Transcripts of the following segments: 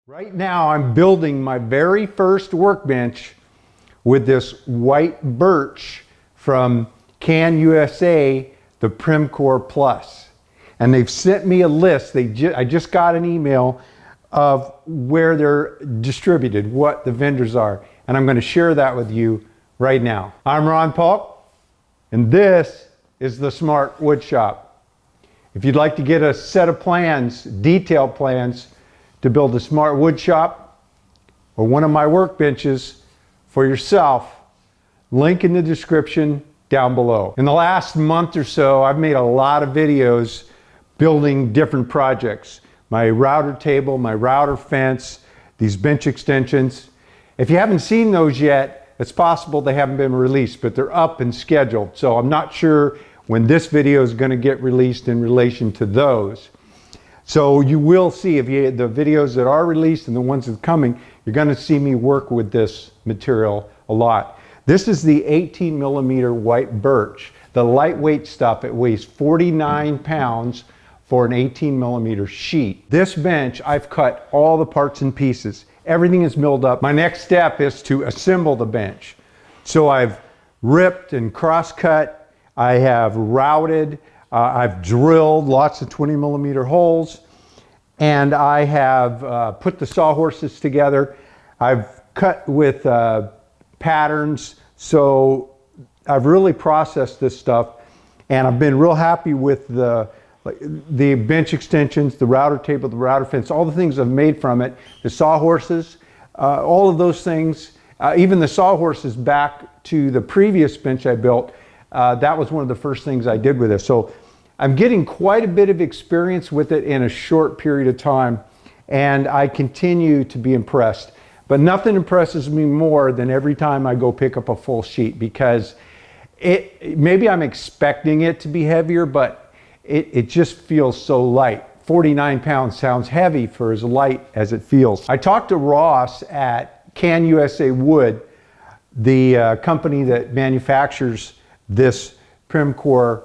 Right now I'm building my very first workbench with this white birch from CANUSA, the Premcore Plus. And they've sent me a list. I just got an email of where they're distributed, what the vendors are. And I'm going to share that with you right now. I'm Ron Paulk, and this is the Smart Wood Shop. If you'd like to get a set of plans, detailed plans, to build a smart wood shop or one of my workbenches for yourself, link in the description down below. In the last month or so, I've made a lot of videos building different projects. My router table, my router fence, these bench extensions. If you haven't seen those yet, it's possible they haven't been released, but they're up and scheduled. So I'm not sure when this video is going to get released in relation to those. So you will see, if you the videos that are released and the ones that are coming, you're going to see me work with this material a lot. This is the 18 millimeter white birch, the lightweight stuff. It weighs 49 pounds for an 18 millimeter sheet. This bench, I've cut all the parts and pieces. Everything is milled up. My next step is to assemble the bench. So I've ripped and cross-cut. I have routed. I've drilled lots of 20 millimeter holes, and I have put the sawhorses together. I've cut with patterns, so I've really processed this stuff, and I've been real happy with the bench extensions, the router table, the router fence, all the things I've made from it, the sawhorses, all of those things, even the sawhorses back to the previous bench I built. That was one of the first things I did with it. So I'm getting quite a bit of experience with it in a short period of time, and I continue to be impressed. But nothing impresses me more than every time I go pick up a full sheet, because maybe I'm expecting it to be heavier, but it just feels so light. 49 pounds sounds heavy for as light as it feels. I talked to Ross at CANUSA Wood, the company that manufactures this Premcore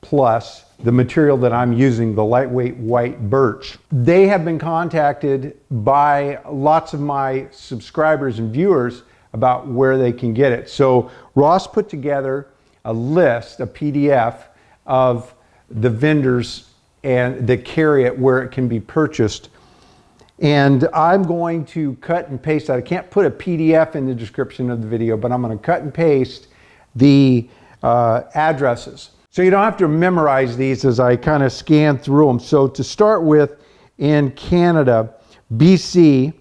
Plus, the material that I'm using, the lightweight white birch. They have been contacted by lots of my subscribers and viewers about where they can get it. So Ross put together a list, a PDF of the vendors and that carry it, where it can be purchased. And I'm going to cut and paste that. I can't put a PDF in the description of the video, but I'm going to cut and paste the addresses. So you don't have to memorize these as I kind of scan through them. So to start with, in Canada, BC,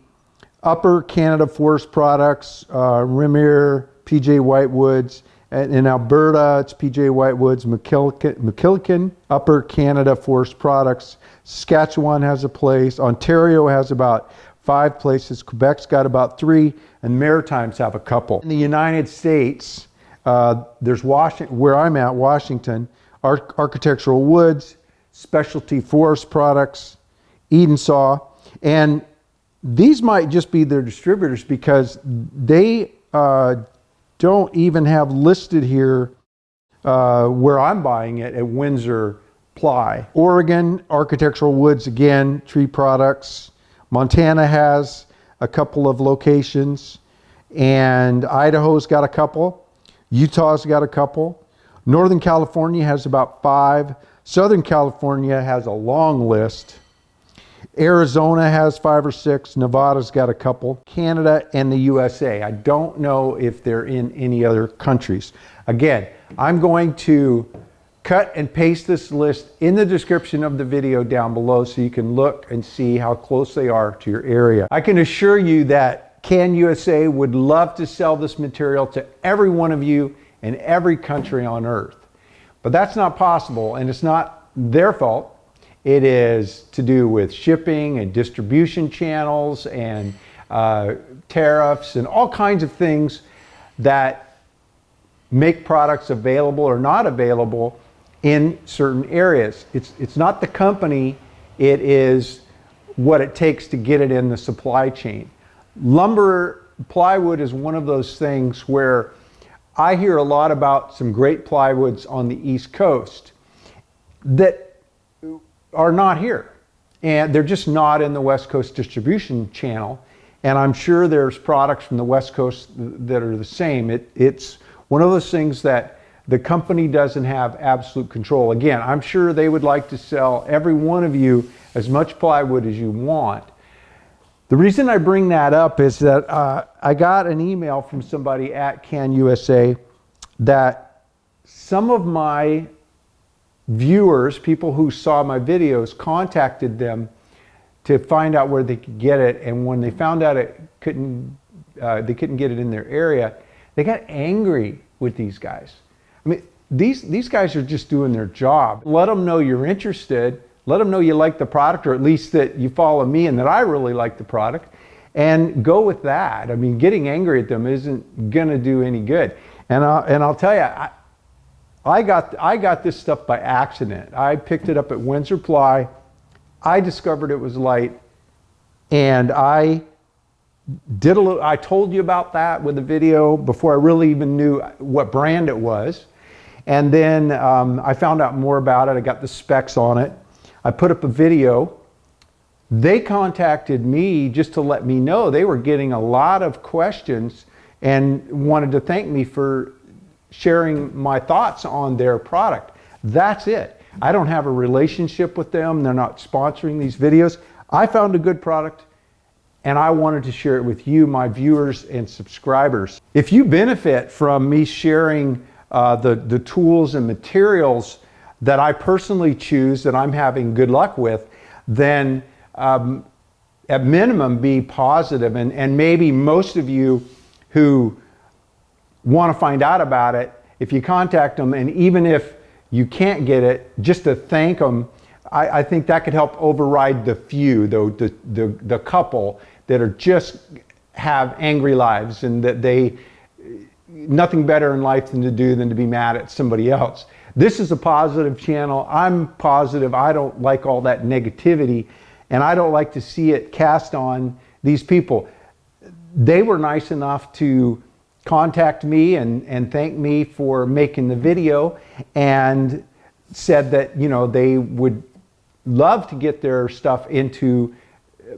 Upper Canada Forest Products, Rimmer, PJ Whitewoods. In Alberta, it's PJ Whitewoods, McKillican, Upper Canada Forest Products. Saskatchewan has a place. Ontario has about 5 places. Quebec's got about 3, and Maritimes have a couple. In the United States, there's Washington, where I'm at, Washington, Architectural Woods, Specialty Forest Products, Eden Saw, and these might just be their distributors, because they don't even have listed here where I'm buying it at Windsor Ply. Oregon, Architectural Woods again, Tree Products. Montana has a couple of locations, and Idaho's got a couple. Utah's got a couple. Northern California has about 5. Southern California has a long list. Arizona has 5 or 6. Nevada's got a couple. Canada and the USA. I don't know if they're in any other countries. Again, I'm going to cut and paste this list in the description of the video down below, so you can look and see how close they are to your area. I can assure you that CANUSA would love to sell this material to every one of you in every country on earth. But that's not possible, and it's not their fault. It is to do with shipping and distribution channels and tariffs and all kinds of things that make products available or not available in certain areas. It's not the company, it is what it takes to get it in the supply chain. Lumber, plywood is one of those things where I hear a lot about some great plywoods on the East Coast that are not here. and they're just not in the West Coast distribution channel. And I'm sure there's products from the West Coast that are the same. It's one of those things that the company doesn't have absolute control. Again, I'm sure they would like to sell every one of you as much plywood as you want. The reason I bring that up is that I got an email from somebody at CANUSA that some of my viewers, people who saw my videos, contacted them to find out where they could get it, and when they found out they couldn't get it in their area, they got angry with these guys. I mean, these guys are just doing their job. Let them know you're interested. Let them know you like the product, or at least that you follow me and that I really like the product, and go with that. I mean, getting angry at them isn't gonna do any good. And I'll tell you, I got this stuff by accident. I picked it up at Windsor Ply. I discovered it was light, and I told you about that with a video before I really even knew what brand it was. And then I found out more about it. I got the specs on it. I put up a video. They contacted me just to let me know they were getting a lot of questions and wanted to thank me for sharing my thoughts on their product. That's it. I don't have a relationship with them. They're not sponsoring these videos. I found a good product, and I wanted to share it with you, my viewers and subscribers. If you benefit from me sharing the tools and materials that I personally choose, that I'm having good luck with, then at minimum be positive. And maybe most of you who want to find out about it, if you contact them, and even if you can't get it, just to thank them, I think that could help override the few, the couple that are just have angry lives, and that they nothing better in life than to be mad at somebody else. This is a positive channel. I'm positive. I don't like all that negativity, and I don't like to see it cast on these people. They were nice enough to contact me and thank me for making the video, and said that, you know, they would love to get their stuff into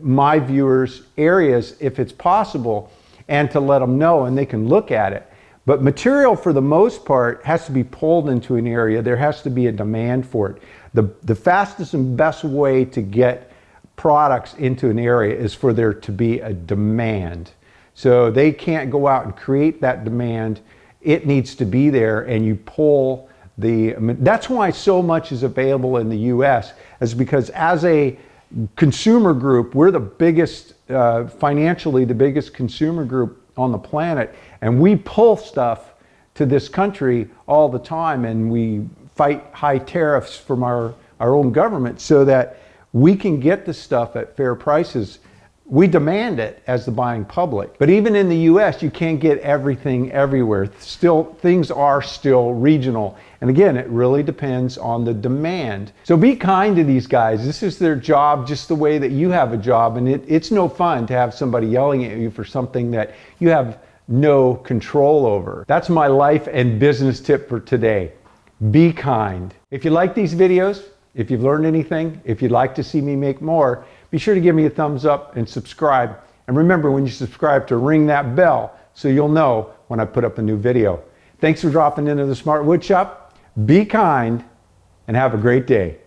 my viewers' areas if it's possible, and to let them know and they can look at it. But material, for the most part, has to be pulled into an area. There has to be a demand for it. The fastest and best way to get products into an area is for there to be a demand. So they can't go out and create that demand. It needs to be there, and you pull that's why so much is available in the US, is because as a consumer group, we're the biggest, financially the biggest consumer group on the planet, and we pull stuff to this country all the time, and we fight high tariffs from our own government so that we can get the stuff at fair prices. We demand it as the buying public. But even in the US, you can't get everything everywhere. Still, things are still regional. And again, it really depends on the demand. So be kind to these guys. This is their job, just the way that you have a job. And it's no fun to have somebody yelling at you for something that you have no control over. That's my life and business tip for today. Be kind. If you like these videos, if you've learned anything, if you'd like to see me make more, be sure to give me a thumbs up and subscribe. And remember, when you subscribe, to ring that bell so you'll know when I put up a new video. Thanks for dropping into the Smart Wood Shop. Be kind and have a great day.